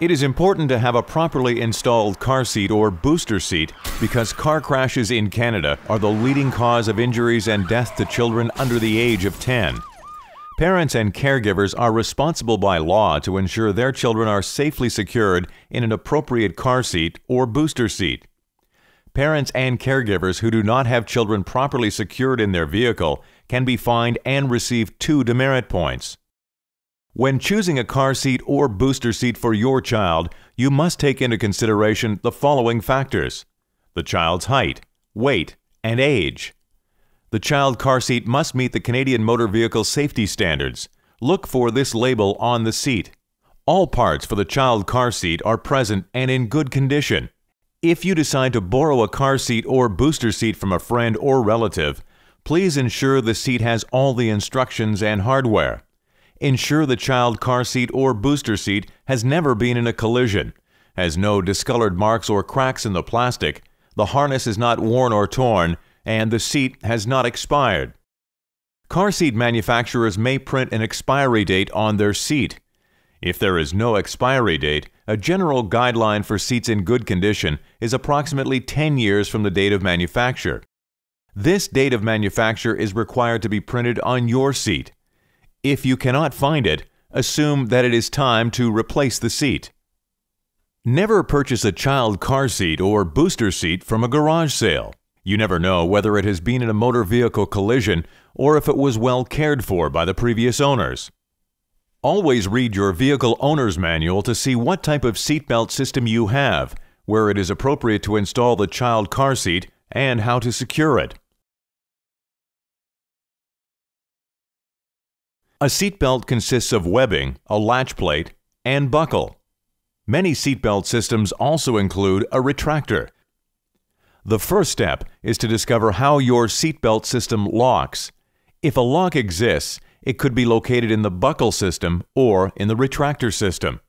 It is important to have a properly installed car seat or booster seat because car crashes in Canada are the leading cause of injuries and death to children under the age of 10. Parents and caregivers are responsible by law to ensure their children are safely secured in an appropriate car seat or booster seat. Parents and caregivers who do not have children properly secured in their vehicle can be fined and receive 2 demerit points. When choosing a car seat or booster seat for your child, you must take into consideration the following factors: the child's height, weight, and age. The child car seat must meet the Canadian Motor Vehicle Safety Standards. Look for this label on the seat. All parts for the child car seat are present and in good condition. If you decide to borrow a car seat or booster seat from a friend or relative, please ensure the seat has all the instructions and hardware. Ensure the child car seat or booster seat has never been in a collision, has no discolored marks or cracks in the plastic, the harness is not worn or torn, and the seat has not expired. Car seat manufacturers may print an expiry date on their seat. If there is no expiry date, a general guideline for seats in good condition is approximately 10 years from the date of manufacture. This date of manufacture is required to be printed on your seat. If you cannot find it, assume that it is time to replace the seat. Never purchase a child car seat or booster seat from a garage sale. You never know whether it has been in a motor vehicle collision or if it was well cared for by the previous owners. Always read your vehicle owner's manual to see what type of seatbelt system you have, where it is appropriate to install the child car seat, and how to secure it. A seatbelt consists of webbing, a latch plate, and buckle. Many seatbelt systems also include a retractor. The first step is to discover how your seatbelt system locks. If a lock exists, it could be located in the buckle system or in the retractor system.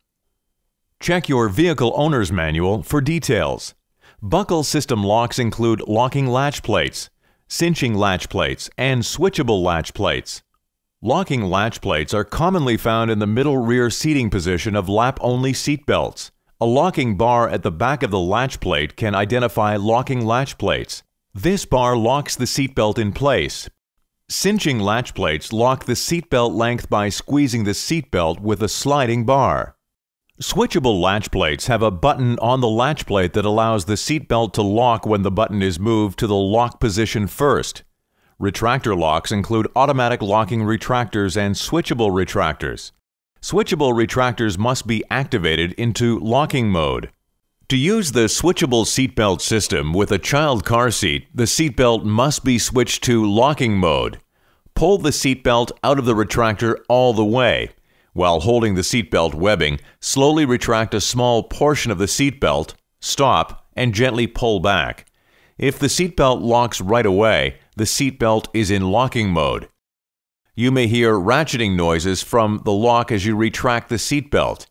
Check your vehicle owner's manual for details. Buckle system locks include locking latch plates, cinching latch plates, and switchable latch plates. Locking latch plates are commonly found in the middle rear seating position of lap-only seat belts. A locking bar at the back of the latch plate can identify locking latch plates. This bar locks the seatbelt in place. Cinching latch plates lock the seatbelt length by squeezing the seatbelt with a sliding bar. Switchable latch plates have a button on the latch plate that allows the seatbelt to lock when the button is moved to the lock position first. Retractor locks include automatic locking retractors and switchable retractors. Switchable retractors must be activated into locking mode. To use the switchable seatbelt system with a child car seat, the seatbelt must be switched to locking mode. Pull the seatbelt out of the retractor all the way. While holding the seatbelt webbing, slowly retract a small portion of the seatbelt, stop, and gently pull back. If the seatbelt locks right away, the seatbelt is in locking mode. You may hear ratcheting noises from the lock as you retract the seatbelt.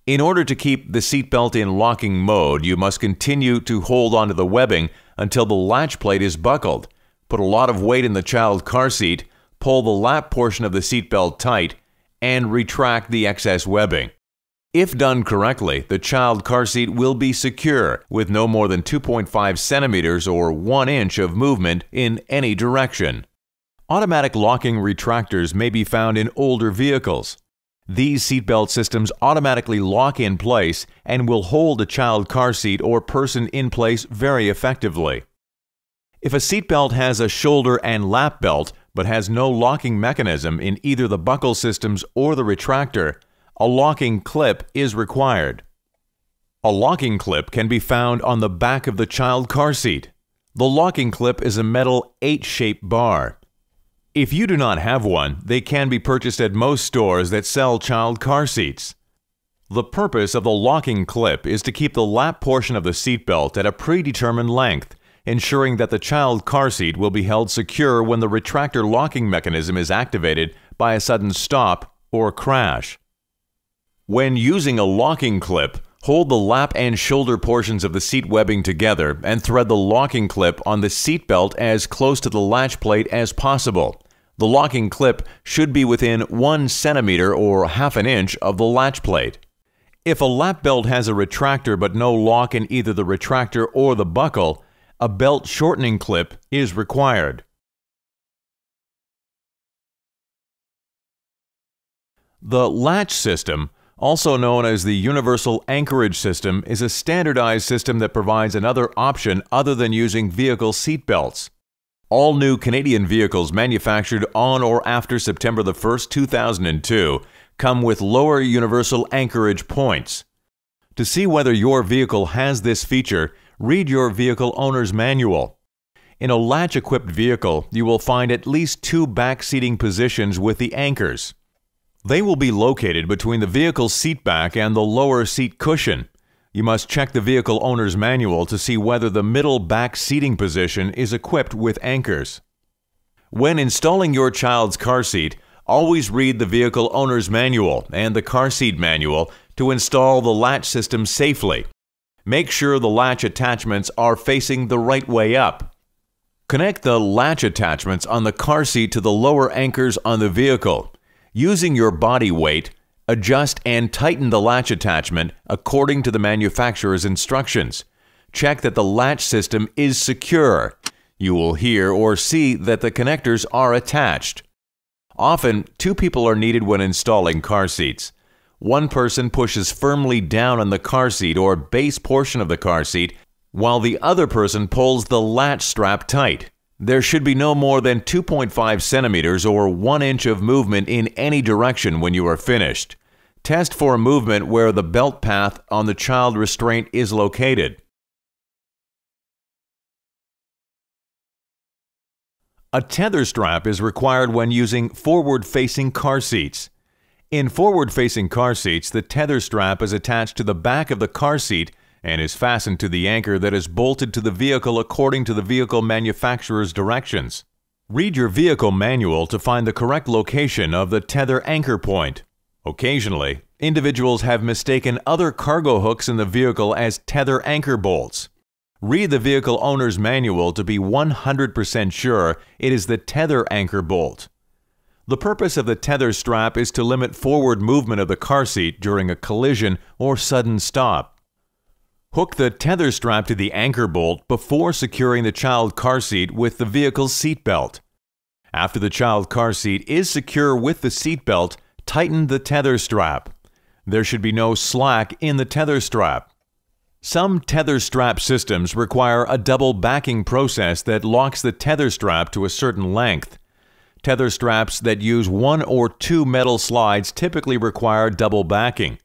In order to keep the seatbelt in locking mode, you must continue to hold onto the webbing until the latch plate is buckled. Put a lot of weight in the child car seat, pull the lap portion of the seatbelt tight, and retract the excess webbing. If done correctly, the child car seat will be secure with no more than 2.5 centimeters or 1 inch of movement in any direction. Automatic locking retractors may be found in older vehicles. These seatbelt systems automatically lock in place and will hold a child car seat or person in place very effectively. If a seatbelt has a shoulder and lap belt but has no locking mechanism in either the buckle systems or the retractor, a locking clip is required. A locking clip can be found on the back of the child car seat. The locking clip is a metal H-shaped bar. If you do not have one, they can be purchased at most stores that sell child car seats. The purpose of the locking clip is to keep the lap portion of the seatbelt at a predetermined length, ensuring that the child car seat will be held secure when the retractor locking mechanism is activated by a sudden stop or crash. When using a locking clip, hold the lap and shoulder portions of the seat webbing together and thread the locking clip on the seatbelt as close to the latch plate as possible. The locking clip should be within 1 centimeter or half an inch of the latch plate. If a lap belt has a retractor but no lock in either the retractor or the buckle, a belt shortening clip is required. The latch system, also known as the Universal Anchorage System, is a standardized system that provides another option other than using vehicle seat belts. All new Canadian vehicles manufactured on or after September 1, 2002 come with lower universal anchorage points. To see whether your vehicle has this feature, read your vehicle owner's manual. In a latch-equipped vehicle, you will find at least 2 back seating positions with the anchors. They will be located between the vehicle seat back and the lower seat cushion. You must check the vehicle owner's manual to see whether the middle back seating position is equipped with anchors. When installing your child's car seat, always read the vehicle owner's manual and the car seat manual to install the latch system safely. Make sure the latch attachments are facing the right way up. Connect the latch attachments on the car seat to the lower anchors on the vehicle. Using your body weight, adjust and tighten the latch attachment according to the manufacturer's instructions. Check that the latch system is secure. You will hear or see that the connectors are attached. Often, 2 people are needed when installing car seats. One person pushes firmly down on the car seat or base portion of the car seat, while the other person pulls the latch strap tight. There should be no more than 2.5 centimeters or 1 inch of movement in any direction when you are finished. Test for movement where the belt path on the child restraint is located. A tether strap is required when using forward-facing car seats. In forward-facing car seats, the tether strap is attached to the back of the car seat and is fastened to the anchor that is bolted to the vehicle according to the vehicle manufacturer's directions. Read your vehicle manual to find the correct location of the tether anchor point. Occasionally, individuals have mistaken other cargo hooks in the vehicle as tether anchor bolts. Read the vehicle owner's manual to be 100% sure it is the tether anchor bolt. The purpose of the tether strap is to limit forward movement of the car seat during a collision or sudden stop. Hook the tether strap to the anchor bolt before securing the child car seat with the vehicle's seat belt. After the child car seat is secure with the seat belt, tighten the tether strap. There should be no slack in the tether strap. Some tether strap systems require a double backing process that locks the tether strap to a certain length. Tether straps that use 1 or 2 metal slides typically require double backing.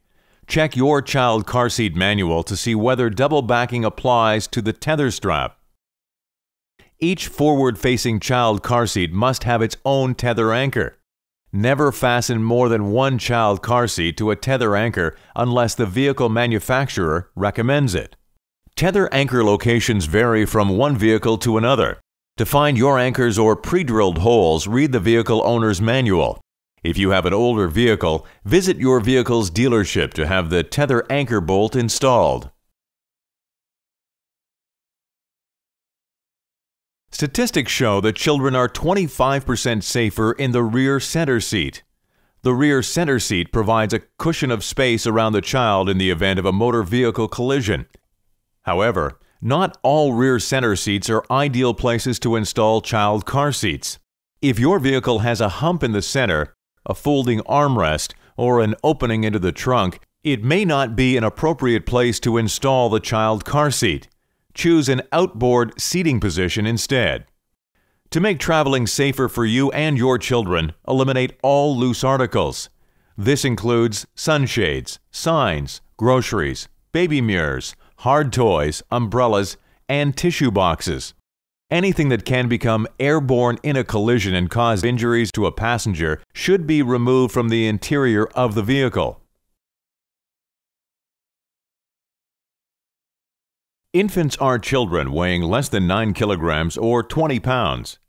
Check your child car seat manual to see whether double backing applies to the tether strap. Each forward-facing child car seat must have its own tether anchor. Never fasten more than 1 child car seat to a tether anchor unless the vehicle manufacturer recommends it. Tether anchor locations vary from one vehicle to another. To find your anchors or pre-drilled holes, read the vehicle owner's manual. If you have an older vehicle, visit your vehicle's dealership to have the tether anchor bolt installed. Statistics show that children are 25% safer in the rear center seat. The rear center seat provides a cushion of space around the child in the event of a motor vehicle collision. However, not all rear center seats are ideal places to install child car seats. If your vehicle has a hump in the center, a folding armrest, or an opening into the trunk, it may not be an appropriate place to install the child car seat. Choose an outboard seating position instead. To make traveling safer for you and your children, eliminate all loose articles. This includes sunshades, signs, groceries, baby mirrors, hard toys, umbrellas, and tissue boxes. Anything that can become airborne in a collision and cause injuries to a passenger should be removed from the interior of the vehicle. Infants are children weighing less than 9 kilograms or 20 pounds.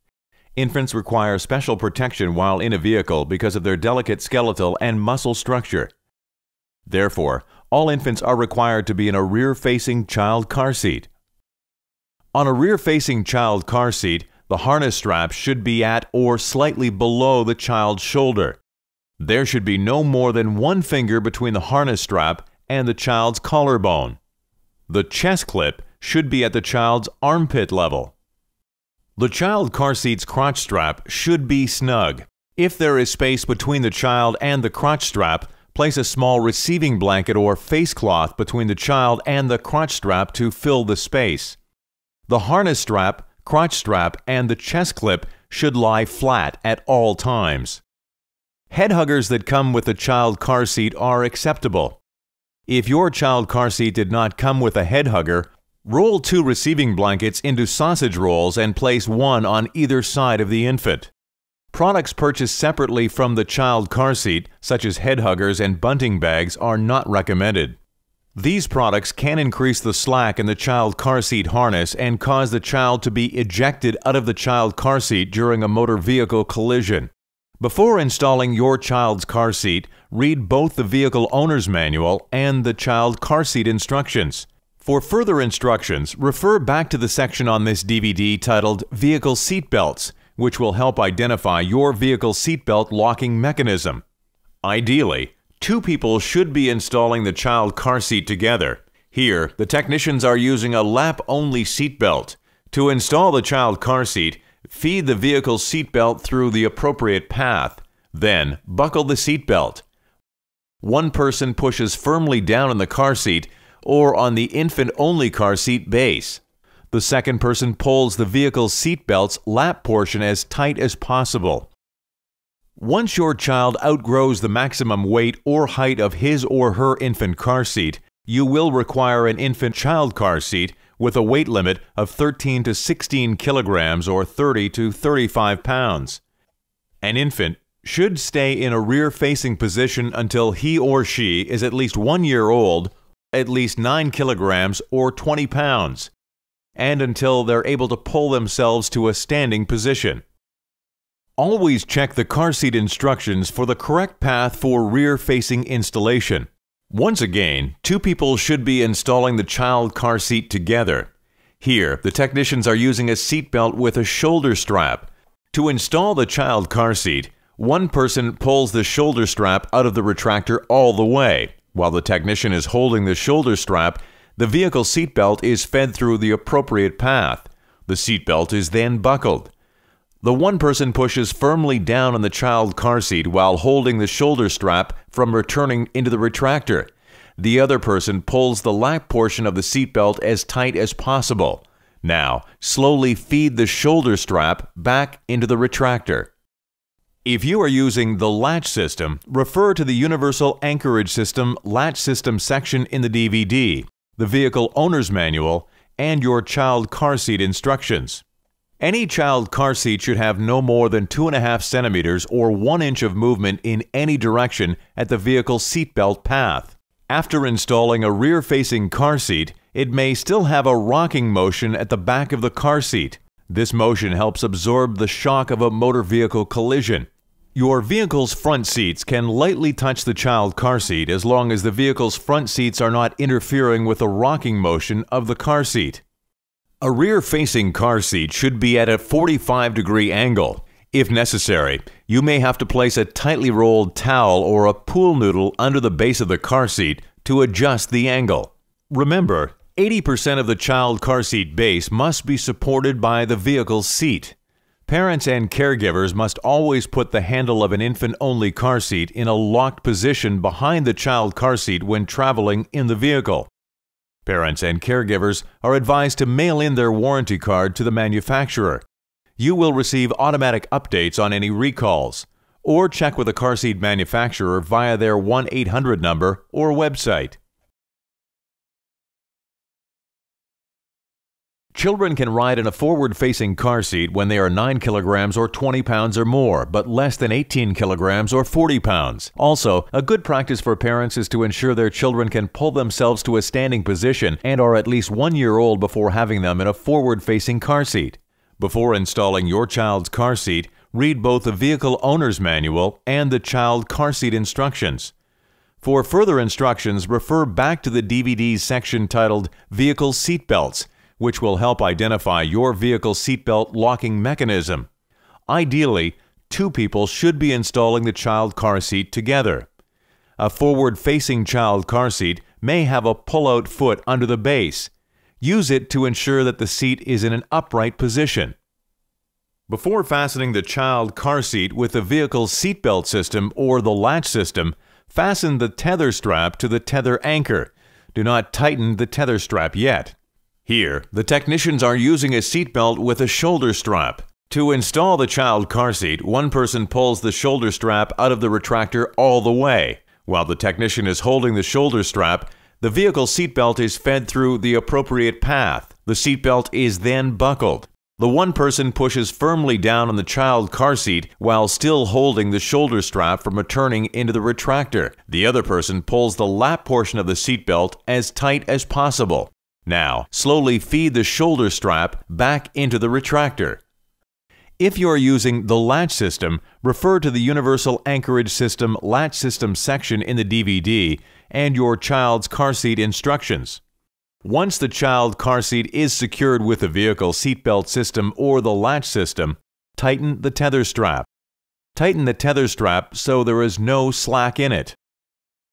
Infants require special protection while in a vehicle because of their delicate skeletal and muscle structure. Therefore, all infants are required to be in a rear-facing child car seat. On a rear-facing child car seat, the harness strap should be at or slightly below the child's shoulder. There should be no more than 1 finger between the harness strap and the child's collarbone. The chest clip should be at the child's armpit level. The child car seat's crotch strap should be snug. If there is space between the child and the crotch strap, place a small receiving blanket or face cloth between the child and the crotch strap to fill the space. The harness strap, crotch strap, and the chest clip should lie flat at all times. Head huggers that come with the child car seat are acceptable. If your child car seat did not come with a head hugger, roll 2 receiving blankets into sausage rolls and place one on either side of the infant. Products purchased separately from the child car seat, such as head huggers and bunting bags, are not recommended. These products can increase the slack in the child car seat harness and cause the child to be ejected out of the child car seat during a motor vehicle collision. Before installing your child's car seat, read both the vehicle owner's manual and the child car seat instructions. For further instructions, refer back to the section on this DVD titled Vehicle Seat Belts, which will help identify your vehicle seatbelt locking mechanism. Ideally, 2 people should be installing the child car seat together. Here, the technicians are using a lap-only seatbelt. To install the child car seat, feed the vehicle seatbelt through the appropriate path. Then, buckle the seatbelt. One person pushes firmly down on the car seat or on the infant-only car seat base. The second person pulls the vehicle seatbelt's lap portion as tight as possible. Once your child outgrows the maximum weight or height of his or her infant car seat, you will require an infant child car seat with a weight limit of 13 to 16 kilograms or 30 to 35 pounds. An infant should stay in a rear-facing position until he or she is at least 1 year old, at least 9 kilograms or 20 pounds, and until they're able to pull themselves to a standing position. Always check the car seat instructions for the correct path for rear-facing installation. Once again, 2 people should be installing the child car seat together. Here, the technicians are using a seat belt with a shoulder strap. To install the child car seat, one person pulls the shoulder strap out of the retractor all the way. While the technician is holding the shoulder strap, the vehicle seat belt is fed through the appropriate path. The seat belt is then buckled. The one person pushes firmly down on the child car seat while holding the shoulder strap from returning into the retractor. The other person pulls the lap portion of the seat belt as tight as possible. Now, slowly feed the shoulder strap back into the retractor. If you are using the latch system, refer to the Universal Anchorage System latch system section in the DVD, the Vehicle Owner's Manual, and your child car seat instructions. Any child car seat should have no more than 2.5 centimeters or 1 inch of movement in any direction at the vehicle seatbelt path. After installing a rear-facing car seat, it may still have a rocking motion at the back of the car seat. This motion helps absorb the shock of a motor vehicle collision. Your vehicle's front seats can lightly touch the child car seat as long as the vehicle's front seats are not interfering with the rocking motion of the car seat. A rear-facing car seat should be at a 45-degree angle. If necessary, you may have to place a tightly rolled towel or a pool noodle under the base of the car seat to adjust the angle. Remember, 80% of the child car seat base must be supported by the vehicle's seat. Parents and caregivers must always put the handle of an infant-only car seat in a locked position behind the child car seat when traveling in the vehicle. Parents and caregivers are advised to mail in their warranty card to the manufacturer. You will receive automatic updates on any recalls, or check with a car seat manufacturer via their 1-800 number or website. Children can ride in a forward-facing car seat when they are 9 kilograms or 20 pounds or more, but less than 18 kilograms or 40 pounds. Also, a good practice for parents is to ensure their children can pull themselves to a standing position and are at least 1 year old before having them in a forward-facing car seat. Before installing your child's car seat, read both the Vehicle Owner's Manual and the Child Car Seat Instructions. For further instructions, refer back to the DVD's section titled Vehicle Seat Belts, which will help identify your vehicle seatbelt locking mechanism. Ideally, 2 people should be installing the child car seat together. A forward-facing child car seat may have a pull-out foot under the base. Use it to ensure that the seat is in an upright position. Before fastening the child car seat with the vehicle's seatbelt system or the latch system, fasten the tether strap to the tether anchor. Do not tighten the tether strap yet. Here, the technicians are using a seatbelt with a shoulder strap. To install the child car seat, one person pulls the shoulder strap out of the retractor all the way. While the technician is holding the shoulder strap, the vehicle seatbelt is fed through the appropriate path. The seatbelt is then buckled. The one person pushes firmly down on the child car seat while still holding the shoulder strap from returning into the retractor. The other person pulls the lap portion of the seatbelt as tight as possible. Now, slowly feed the shoulder strap back into the retractor. If you are using the latch system, refer to the Universal Anchorage System Latch System section in the DVD and your child's car seat instructions. Once the child car seat is secured with the vehicle seatbelt system or the latch system, tighten the tether strap. Tighten the tether strap so there is no slack in it.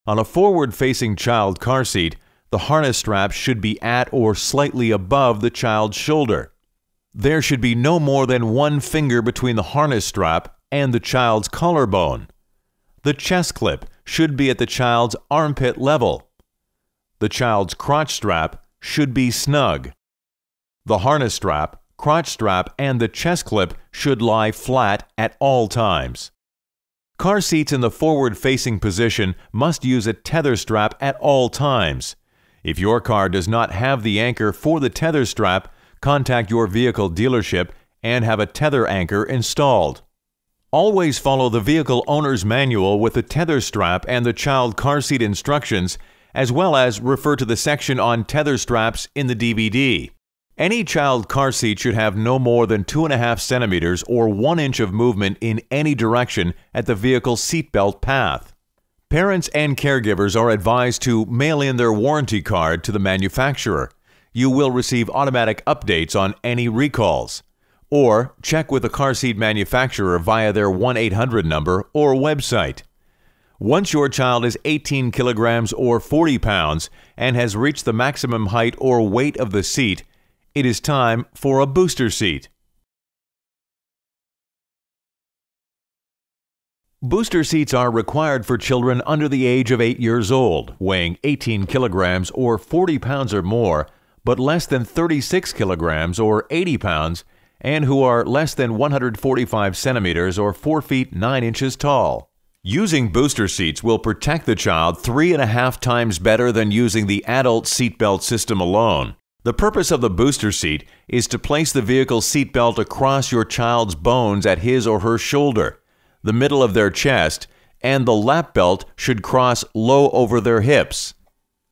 On a forward-facing child car seat, the harness strap should be at or slightly above the child's shoulder. There should be no more than one finger between the harness strap and the child's collarbone. The chest clip should be at the child's armpit level. The child's crotch strap should be snug. The harness strap, crotch strap, and the chest clip should lie flat at all times. Car seats in the forward-facing position must use a tether strap at all times. If your car does not have the anchor for the tether strap, contact your vehicle dealership and have a tether anchor installed. Always follow the vehicle owner's manual with the tether strap and the child car seat instructions, as well as refer to the section on tether straps in the DVD. Any child car seat should have no more than 2.5 centimeters or 1 inch of movement in any direction at the vehicle seatbelt path. Parents and caregivers are advised to mail in their warranty card to the manufacturer. You will receive automatic updates on any recalls. Or check with the car seat manufacturer via their 1-800 number or website. Once your child is 18 kilograms or 40 pounds and has reached the maximum height or weight of the seat, it is time for a booster seat. Booster seats are required for children under the age of 8 years old, weighing 18 kilograms or 40 pounds or more, but less than 36 kilograms or 80 pounds, and who are less than 145 centimeters or 4 feet 9 inches tall. Using booster seats will protect the child 3.5 times better than using the adult seatbelt system alone. The purpose of the booster seat is to place the vehicle seatbelt across your child's bones at his or her shoulder, the middle of their chest, and the lap belt should cross low over their hips.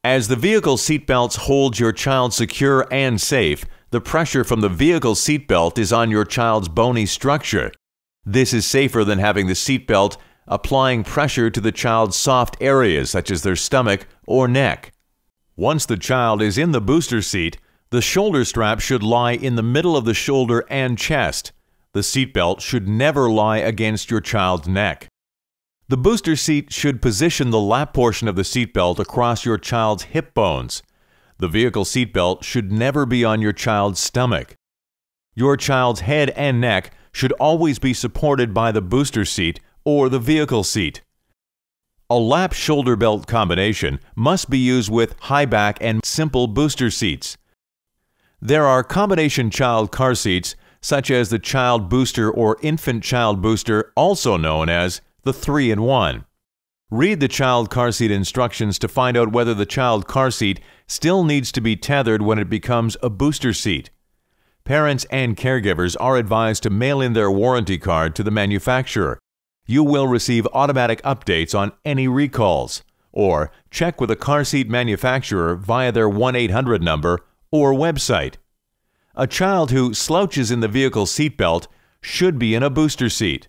As the vehicle seatbelts hold your child secure and safe, the pressure from the vehicle seatbelt is on your child's bony structure. This is safer than having the seatbelt applying pressure to the child's soft areas such as their stomach or neck. Once the child is in the booster seat, the shoulder strap should lie in the middle of the shoulder and chest. The seatbelt should never lie against your child's neck. The booster seat should position the lap portion of the seatbelt across your child's hip bones. The vehicle seatbelt should never be on your child's stomach. Your child's head and neck should always be supported by the booster seat or the vehicle seat. A lap shoulder belt combination must be used with high back and simple booster seats. There are combination child car seats such as the child booster or infant child booster, also known as the 3-in-1. Read the child car seat instructions to find out whether the child car seat still needs to be tethered when it becomes a booster seat. Parents and caregivers are advised to mail in their warranty card to the manufacturer. You will receive automatic updates on any recalls, or check with a car seat manufacturer via their 1-800 number or website. A child who slouches in the vehicle seatbelt should be in a booster seat.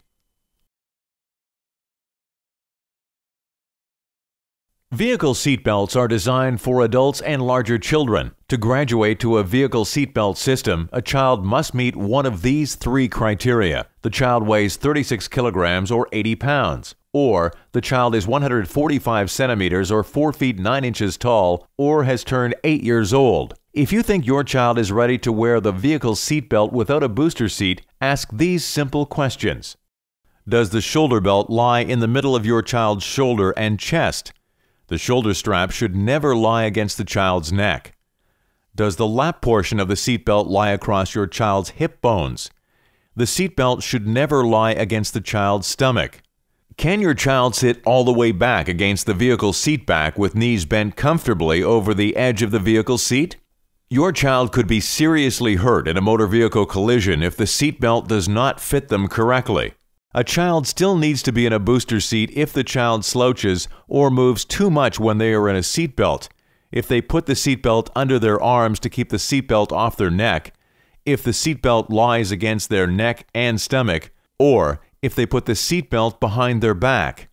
Vehicle seatbelts are designed for adults and larger children. To graduate to a vehicle seatbelt system, a child must meet one of these 3 criteria. The child weighs 36 kilograms or 80 pounds. or the child is 145 centimeters or 4 feet 9 inches tall, or has turned 8 years old. If you think your child is ready to wear the vehicle seatbelt without a booster seat, ask these simple questions. Does the shoulder belt lie in the middle of your child's shoulder and chest? The shoulder strap should never lie against the child's neck. Does the lap portion of the seatbelt lie across your child's hip bones? The seatbelt should never lie against the child's stomach. Can your child sit all the way back against the vehicle seat back with knees bent comfortably over the edge of the vehicle seat? Your child could be seriously hurt in a motor vehicle collision if the seatbelt does not fit them correctly. A child still needs to be in a booster seat if the child slouches or moves too much when they are in a seatbelt, if they put the seatbelt under their arms to keep the seatbelt off their neck, if the seatbelt lies against their neck and stomach, or if they put the seatbelt behind their back.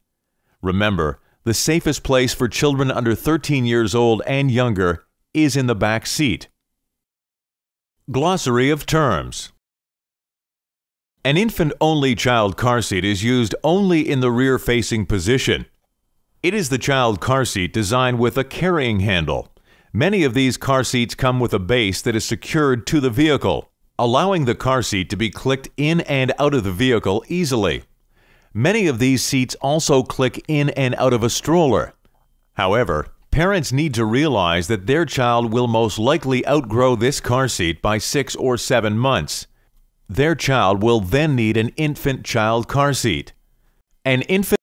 Remember, the safest place for children under 13 years old and younger is in the back seat. Glossary of terms. An infant-only child car seat is used only in the rear-facing position. It is the child car seat designed with a carrying handle. Many of these car seats come with a base that is secured to the vehicle, allowing the car seat to be clicked in and out of the vehicle easily. Many of these seats also click in and out of a stroller. However, parents need to realize that their child will most likely outgrow this car seat by 6 or 7 months. Their child will then need an infant child car seat. An infant